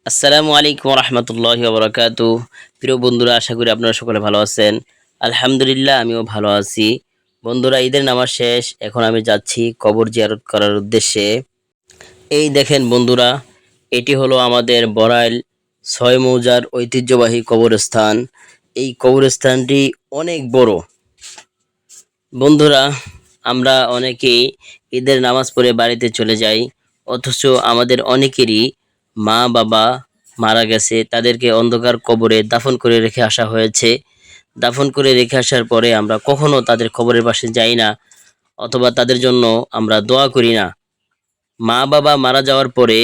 আসসালামু আলাইকুম রহমতুল্লাহি ওবরাকাতু। প্রিয় বন্ধুরা, আশা করি আপনারা সকলে ভালো আছেন। আলহামদুলিল্লাহ, আমিও ভালো আছি। বন্ধুরা, ঈদের নামাজ শেষ, এখন আমি যাচ্ছি কবর জিয়ারত করার উদ্দেশ্যে। এই দেখেন বন্ধুরা, এটি হলো আমাদের বড়াইল ৬ মৌজার ঐতিহ্যবাহী কবরস্থান। এই কবরস্থানটি অনেক বড়। বন্ধুরা, আমরা অনেকেই ঈদের নামাজ পড়ে বাড়িতে চলে যাই, অথচ আমাদের অনেকেরই মা বাবা মারা গেছে, তাদেরকে অন্ধকার কবরে দাফন করে রেখে আসা হয়েছে। দাফন করে রেখে আসার পরে আমরা কখনো তাদের কবরের পাশে যাই না, অথবা তাদের জন্য আমরা দোয়া করি না। মা বাবা মারা যাওয়ার পরে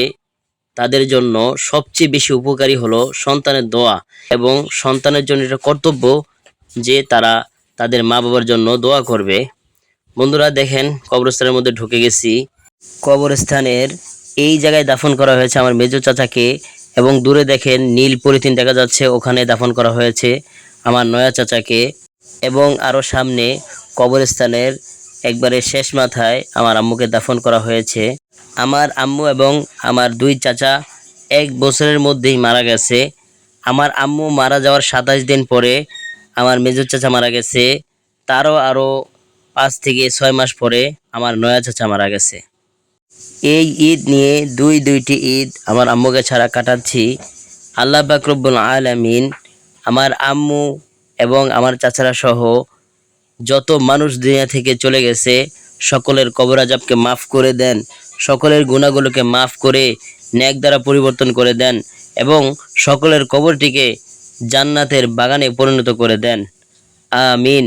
তাদের জন্য সবচেয়ে বেশি উপকারী হলো সন্তানের দোয়া, এবং সন্তানের জন্য এটা কর্তব্য যে তারা তাদের মা বাবার জন্য দোয়া করবে। বন্ধুরা দেখেন, কবরস্থানের মধ্যে ঢুকে গেছি। কবরস্থানের এই জায়গায় দাফন করা হয়েছে আমার মেজো চাচাকে, এবং দূরে দেখেন নীল পলিথিন দেখা যাচ্ছে, ওখানে দাফন করা হয়েছে আমার নয়া চাচাকে। এবং আরও সামনে কবরস্থানের একবারে শেষ মাথায় আমার আম্মুকে দাফন করা হয়েছে। আমার আম্মু এবং আমার দুই চাচা 1 বছরের মধ্যেই মারা গেছে। আমার আম্মু মারা যাওয়ার 27 দিন পরে আমার মেজো চাচা মারা গেছে। তারও আরও 5 থেকে 6 মাস পরে আমার নয়া চাচা মারা গেছে। এই ঈদ নিয়ে দুইটি ঈদ আমার আম্মুকে ছাড়া কাটাচ্ছি। আল্লাহ পাক রব্বুল আলামিন আমার আম্মু এবং আমার চাচারা সহ যত মানুষ দুনিয়া থেকে চলে গেছে সকলের কবর আযাবকে মাফ করে দেন, সকলের গুনাহগুলোকে মাফ করে নেক দ্বারা পরিবর্তন করে দেন, এবং সকলের কবরটিকে জান্নাতের বাগানে পরিণত করে দেন। আমিন।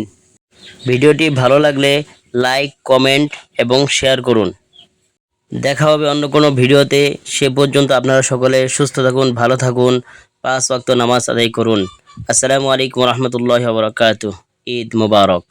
ভিডিওটি ভালো লাগলে লাইক, কমেন্ট এবং শেয়ার করুন। দেখা হবে অন্য কোনো ভিডিওতে। সে পর্যন্ত আপনারা সকলে সুস্থ থাকুন, ভালো থাকুন, 5 ওয়াক্ত নামাজ আদায় করুন। আসসালামু আলাইকুম রহমতুল্লাহি ওয়া বারাকাতুহু। ঈদ মুবারক।